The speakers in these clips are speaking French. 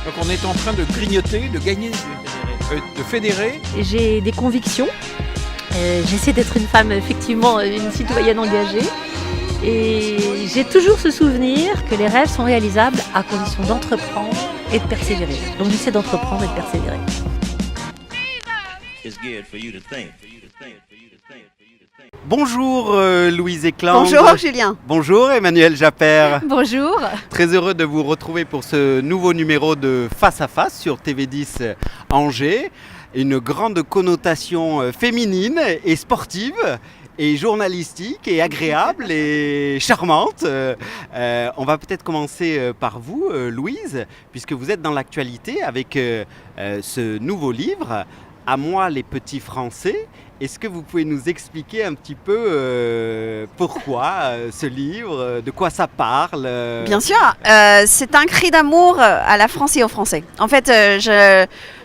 Donc on est en train de grignoter, de gagner, de fédérer. J'ai des convictions. J'essaie d'être une femme, effectivement, une citoyenne engagée. Et j'ai toujours ce souvenir que les rêves sont réalisables à condition d'entreprendre et de persévérer. Donc j'essaie d'entreprendre et de persévérer. Bonjour Louise Éclande. Bonjour Julien. Bonjour Emmanuel Japper. Bonjour. Très heureux de vous retrouver pour ce nouveau numéro de Face à Face sur TV10 Angers. Une grande connotation féminine et sportive et journalistique et agréable et charmante. On va peut-être commencer par vous, Louise, puisque vous êtes dans l'actualité avec ce nouveau livre, À moi les petits Français. Est-ce que vous pouvez nous expliquer un petit peu pourquoi ce livre, de quoi ça parle Bien sûr, c'est un cri d'amour à la France et aux Français. En fait,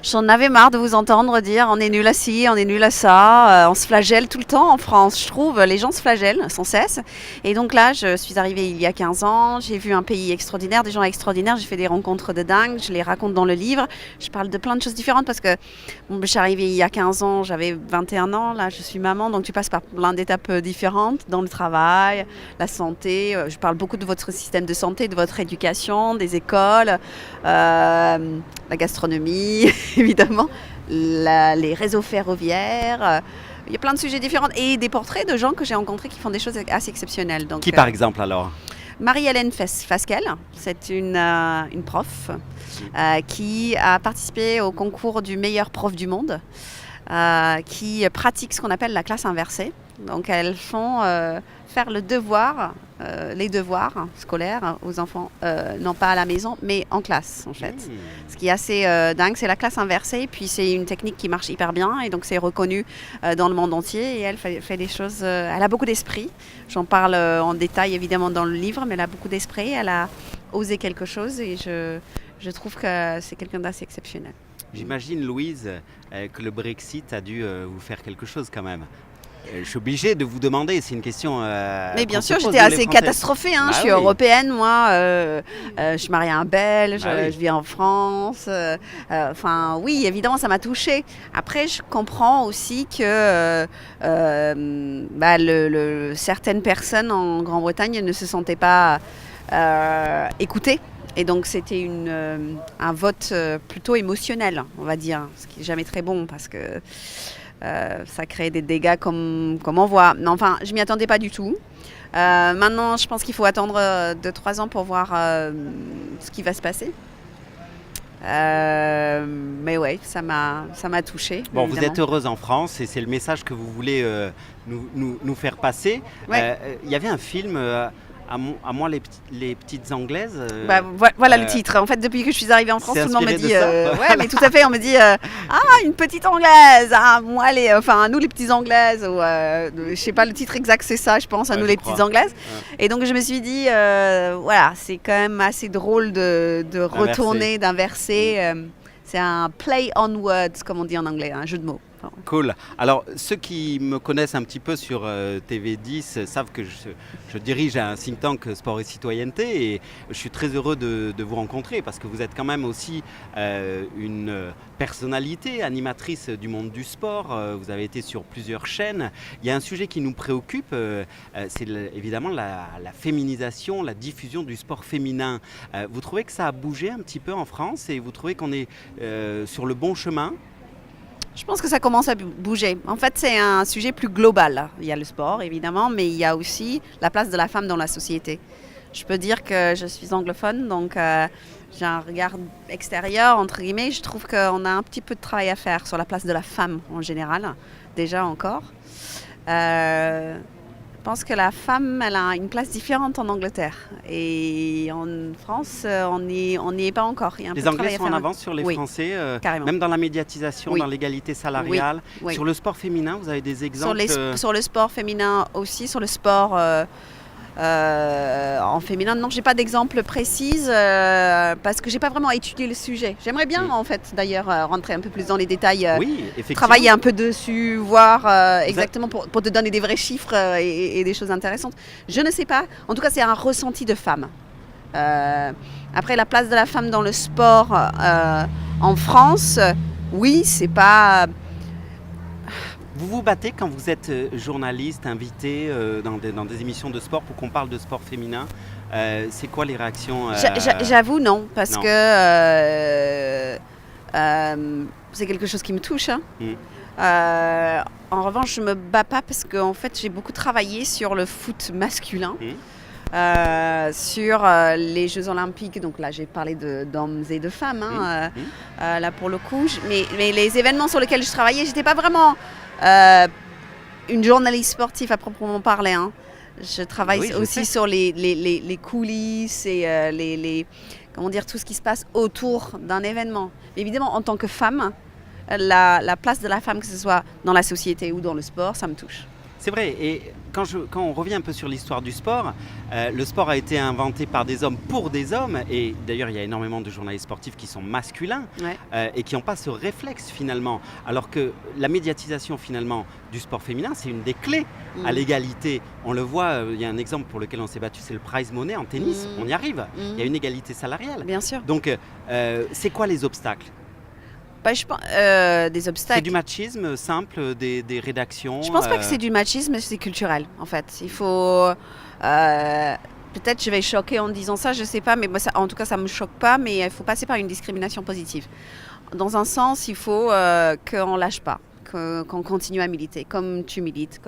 j'en avais marre de vous entendre dire on est nul à ci, on est nul à ça, on se flagelle tout le temps en France. Je trouve les gens se flagellent sans cesse. Et donc là, je suis arrivée il y a 15 ans, j'ai vu un pays extraordinaire, des gens extraordinaires, j'ai fait des rencontres de dingue, je les raconte dans le livre. Je parle de plein de choses différentes parce que je suis arrivée il y a 15 ans, j'avais 21 ans. Là, je suis maman, donc tu passes par plein d'étapes différentes dans le travail, la santé. Je parle beaucoup de votre système de santé, de votre éducation, des écoles, la gastronomie, évidemment, les réseaux ferroviaires. Il y a plein de sujets différents et des portraits de gens que j'ai rencontrés qui font des choses assez exceptionnelles. Donc, qui par exemple alors Marie-Hélène Fasquelle, c'est une prof qui a participé au concours du meilleur prof du monde. Qui pratiquent ce qu'on appelle la classe inversée. Donc elles font faire les devoirs scolaires aux enfants, non pas à la maison, mais en classe en fait. Ce qui est assez dingue, c'est la classe inversée, puis c'est une technique qui marche hyper bien et donc c'est reconnu dans le monde entier et elle fait des choses, elle a beaucoup d'esprit. J'en parle en détail évidemment dans le livre, mais elle a beaucoup d'esprit, elle a osé quelque chose et je trouve que c'est quelqu'un d'assez exceptionnel. J'imagine, Louise, que le Brexit a dû vous faire quelque chose quand même. Je suis obligée de vous demander, c'est une question... mais bien sûr, j'étais assez catastrophée. Je suis européenne, moi. Je suis mariée à un Belge, je vis en France. Oui, évidemment, ça m'a touchée. Après, je comprends aussi que certaines personnes en Grande-Bretagne ne se sentaient pas écoutées. Et donc c'était un vote plutôt émotionnel, on va dire, ce qui n'est jamais très bon parce que ça crée des dégâts comme on voit. Mais enfin, je ne m'y attendais pas du tout. Maintenant, je pense qu'il faut attendre 2-3 ans pour voir ce qui va se passer. Mais ouais, ça m'a touchée. Bon, évidemment. Vous êtes heureuse en France et c'est le message que vous voulez nous faire passer. Ouais. Il y avait un film... À moi les petites Anglaises. Voilà le titre. En fait, depuis que je suis arrivée en France, tout le monde me dit. Ouais, mais tout à fait. On me dit une petite Anglaise. Nous les petites Anglaises. Ou je sais pas le titre exact, c'est ça. Je pense à nous les petites Anglaises. Ouais. Et donc je me suis dit, c'est quand même assez drôle de retourner, d'inverser. C'est un play on words, comme on dit en anglais, un jeu de mots. Cool. Alors, ceux qui me connaissent un petit peu sur TV10 savent que je dirige un think tank sport et citoyenneté et je suis très heureux de vous rencontrer parce que vous êtes quand même aussi une personnalité animatrice du monde du sport. Vous avez été sur plusieurs chaînes. Il y a un sujet qui nous préoccupe, c'est évidemment la féminisation, la diffusion du sport féminin. Vous trouvez que ça a bougé un petit peu en France et vous trouvez qu'on est sur le bon chemin ? Je pense que ça commence à bouger. En fait, c'est un sujet plus global. Il y a le sport, évidemment, mais il y a aussi la place de la femme dans la société. Je peux dire que je suis anglophone, donc j'ai un regard extérieur, entre guillemets. Je trouve qu'on a un petit peu de travail à faire sur la place de la femme en général, déjà encore. Je pense que la femme, elle a une place différente en Angleterre. Et en France, on n'y est pas encore. Il y a un les Anglais sont en avance sur les Français, même dans la médiatisation, dans l'égalité salariale. Oui. Sur le sport féminin, vous avez des exemples sur le sport féminin aussi, sur le sport en féminin. Non, je n'ai pas d'exemple précis parce que je n'ai pas vraiment étudié le sujet. J'aimerais bien, en fait, d'ailleurs, rentrer un peu plus dans les détails, travailler un peu dessus, voir exactement pour te donner des vrais chiffres et des choses intéressantes. Je ne sais pas. En tout cas, c'est un ressenti de femme. Après, la place de la femme dans le sport en France, oui, c'est pas... Vous vous battez quand vous êtes journaliste, invité dans des émissions de sport pour qu'on parle de sport féminin. C'est quoi les réactions J'avoue, non, parce Non. que c'est quelque chose qui me touche. Hein. En revanche, je me bats pas parce que en fait, j'ai beaucoup travaillé sur le foot masculin, sur les Jeux Olympiques. Donc là, j'ai parlé d'hommes et de femmes. Hein, là, pour le coup, mais les événements sur lesquels je travaillais, j'étais pas vraiment une journaliste sportive à proprement parler. Hein. Je travaille aussi sur les coulisses et comment dire, tout ce qui se passe autour d'un événement. Évidemment, en tant que femme, la place de la femme, que ce soit dans la société ou dans le sport, ça me touche. C'est vrai, et quand on revient un peu sur l'histoire du sport, le sport a été inventé par des hommes pour des hommes, et d'ailleurs il y a énormément de journalistes sportifs qui sont masculins et qui n'ont pas ce réflexe finalement, alors que la médiatisation finalement du sport féminin, c'est une des clés à l'égalité. On le voit, il y a un exemple pour lequel on s'est battu, c'est le prize money en tennis, on y arrive, il y a une égalité salariale. Bien sûr. Donc c'est quoi les obstacles ? Je pense, des obstacles. C'est du machisme simple des rédactions. Je pense pas que c'est du machisme, c'est culturel en fait. Il faut peut-être je vais choquer en disant ça, je sais pas, mais moi, en tout cas ça me choque pas. Mais il faut passer par une discrimination positive. Dans un sens, il faut qu'on lâche pas, qu'on continue à militer, comme tu milites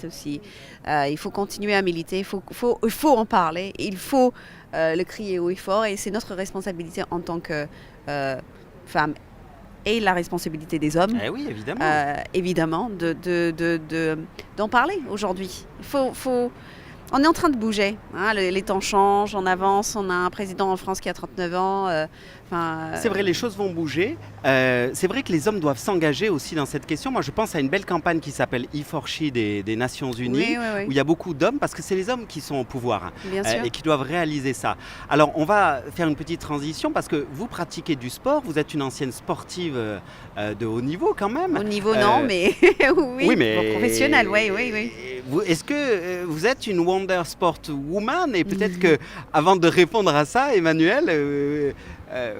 aussi. Il faut continuer à militer, il faut en parler, il faut le crier haut et fort, et c'est notre responsabilité en tant que femme. Et la responsabilité des hommes, oui, évidemment, évidemment d'en parler aujourd'hui. On est en train de bouger, hein, les temps changent, on avance, on a un président en France qui a 39 ans. C'est vrai, les choses vont bouger. C'est vrai que les hommes doivent s'engager aussi dans cette question. Moi, je pense à une belle campagne qui s'appelle E4She des Nations Unies, où il y a beaucoup d'hommes, parce que c'est les hommes qui sont au pouvoir et qui doivent réaliser ça. Alors, on va faire une petite transition, parce que vous pratiquez du sport, vous êtes une ancienne sportive de haut niveau quand même. Au niveau, non, mais oui, mais professionnelle, oui. Est-ce que vous êtes une Wonder Sport Woman? Et peut-être que, avant de répondre à ça, Emmanuelle,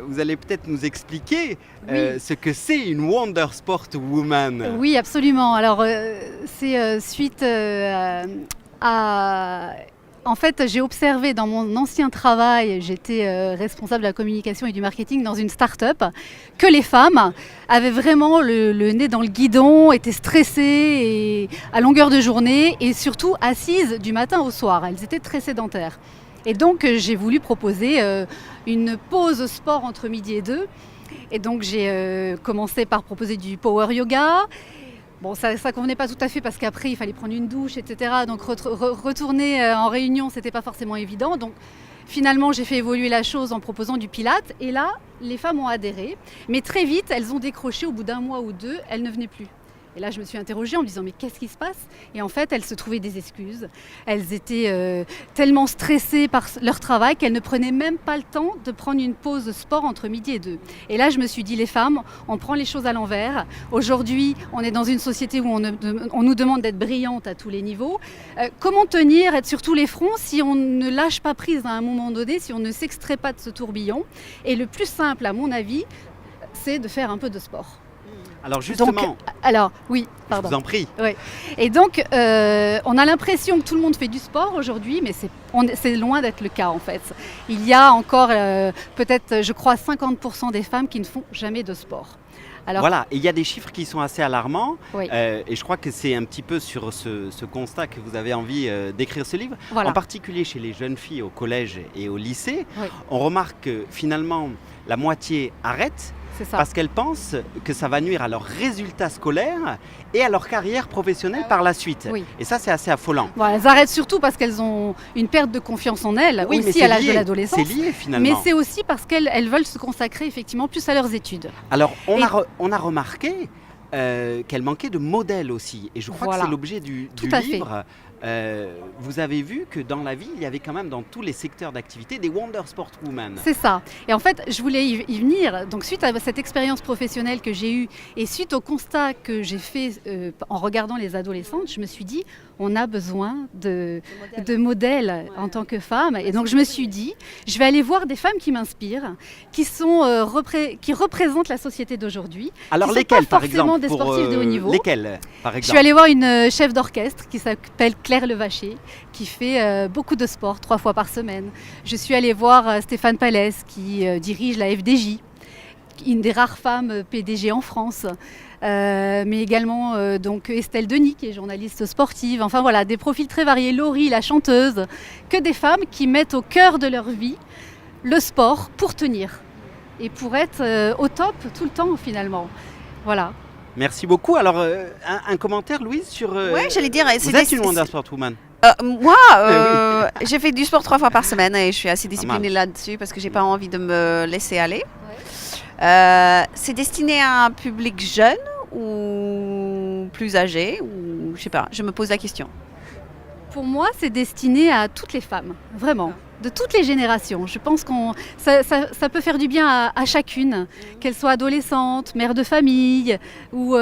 vous allez peut-être nous expliquer ce que c'est une Wonder Sport Woman. Oui, absolument. Alors, c'est suite à... En fait, j'ai observé dans mon ancien travail, j'étais responsable de la communication et du marketing dans une start-up, que les femmes avaient vraiment le nez dans le guidon, étaient stressées et à longueur de journée et surtout assises du matin au soir. Elles étaient très sédentaires. Et donc, j'ai voulu proposer une pause sport entre midi et 2. Et donc, j'ai commencé par proposer du power yoga. Bon, ça ne convenait pas tout à fait parce qu'après, il fallait prendre une douche, etc. Donc, retourner en réunion, ce n'était pas forcément évident. Donc, finalement, j'ai fait évoluer la chose en proposant du pilates. Et là, les femmes ont adhéré. Mais très vite, elles ont décroché. Au bout d'un mois ou deux, elles ne venaient plus. Et là, je me suis interrogée en me disant, mais qu'est-ce qui se passe? Et en fait, elles se trouvaient des excuses. Elles étaient tellement stressées par leur travail qu'elles ne prenaient même pas le temps de prendre une pause sport entre midi et 2. Et là, je me suis dit, les femmes, on prend les choses à l'envers. Aujourd'hui, on est dans une société où on nous demande d'être brillantes à tous les niveaux. Comment tenir, être sur tous les fronts si on ne lâche pas prise à un moment donné, si on ne s'extrait pas de ce tourbillon? Et le plus simple, à mon avis, c'est de faire un peu de sport. Alors justement, oui, pardon. Je vous en prie. Oui. Et donc, on a l'impression que tout le monde fait du sport aujourd'hui, mais c'est loin d'être le cas en fait. Il y a encore peut-être, je crois, 50% des femmes qui ne font jamais de sport. Alors, voilà, et il y a des chiffres qui sont assez alarmants, oui. Et je crois que c'est un petit peu sur ce constat que vous avez envie d'écrire ce livre, voilà. En particulier chez les jeunes filles au collège et au lycée. Oui. On remarque que finalement la moitié arrête. Parce qu'elles pensent que ça va nuire à leurs résultats scolaires et à leur carrière professionnelle par la suite. Oui. Et ça, c'est assez affolant. Bon, elles arrêtent surtout parce qu'elles ont une perte de confiance en elles, aussi à l'âge de l'adolescence. C'est lié finalement. Mais c'est aussi parce qu'elles veulent se consacrer effectivement plus à leurs études. Alors, on a remarqué qu'elle manquait de modèles aussi. Et je crois que c'est l'objet du livre. vous avez vu que dans la vie, il y avait quand même dans tous les secteurs d'activité des Wonder Sportwomen. C'est ça. Et en fait, je voulais y venir. Donc, suite à cette expérience professionnelle que j'ai eue et suite au constat que j'ai fait en regardant les adolescentes, je me suis dit, on a besoin de modèles en tant que femme. Et donc, je me suis dit, je vais aller voir des femmes qui m'inspirent, qui représentent la société d'aujourd'hui. Alors, qui sont lesquelles, pas par forcément exemple des sportifs de haut niveau. Lesquelles, par exemple? Je suis allée voir une chef d'orchestre qui s'appelle Claire Levaché, qui fait beaucoup de sport 3 fois par semaine. Je suis allée voir Stéphane Pallès, qui dirige la FDJ, une des rares femmes PDG en France. Mais également donc Estelle Denis, qui est journaliste sportive. Enfin voilà, des profils très variés. Laurie, la chanteuse, que des femmes qui mettent au cœur de leur vie le sport pour tenir et pour être au top tout le temps finalement. Voilà. Merci beaucoup. Alors, un commentaire, Louise, sur... Ouais, j'allais dire... vous êtes une Wonder Sportwoman. Moi, j'ai fait du sport 3 fois par semaine et je suis assez disciplinée là-dessus parce que j'ai pas envie de me laisser aller. C'est destiné à un public jeune ou plus âgé ou je sais pas, je me pose la question. Pour moi, c'est destiné à toutes les femmes, vraiment, de toutes les générations. Je pense que ça peut faire du bien à chacune, qu'elle soit adolescente, mère de famille ou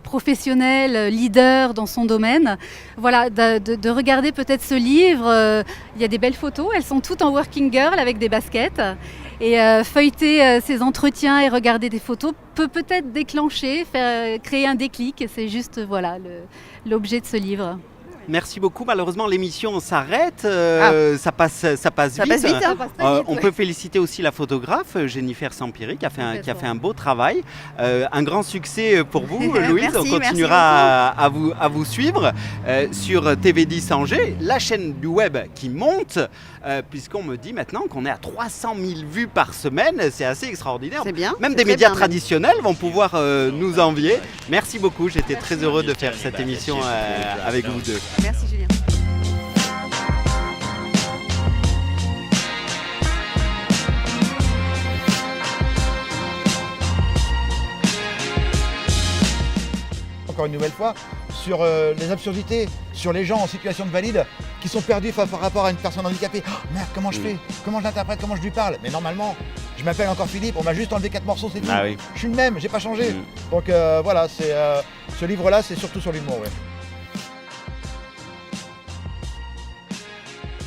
professionnelle, leader dans son domaine. Voilà, de regarder peut-être ce livre. Il y a des belles photos, elles sont toutes en working girl avec des baskets. Et feuilleter ces entretiens et regarder des photos peut peut-être déclencher, créer un déclic. Et c'est juste voilà, l'objet de ce livre. Merci beaucoup. Malheureusement, l'émission s'arrête. Ça passe vite. Ça passe vite, hein. On peut féliciter aussi la photographe Jennifer Sampiri qui a fait un beau travail. Un grand succès pour vous, Louise. Merci, on continuera à vous suivre sur TV10 Angers, la chaîne du web qui monte, puisqu'on me dit maintenant qu'on est à 300 000 vues par semaine. C'est assez extraordinaire. C'est bien. Même des médias traditionnels vont pouvoir nous envier. Merci beaucoup. J'étais très heureux de faire cette émission avec vous deux. Merci Julien. Encore une nouvelle fois, sur les absurdités, sur les gens en situation de valide qui sont perdus par rapport à une personne handicapée. Oh, merde, comment je fais? Comment je l'interprète? Comment je lui parle? Mais normalement, je m'appelle encore Philippe, on m'a juste enlevé 4 morceaux, c'est tout. Ah oui. Je suis le même, j'ai pas changé. Donc voilà, ce livre-là, c'est surtout sur l'humour. Ouais.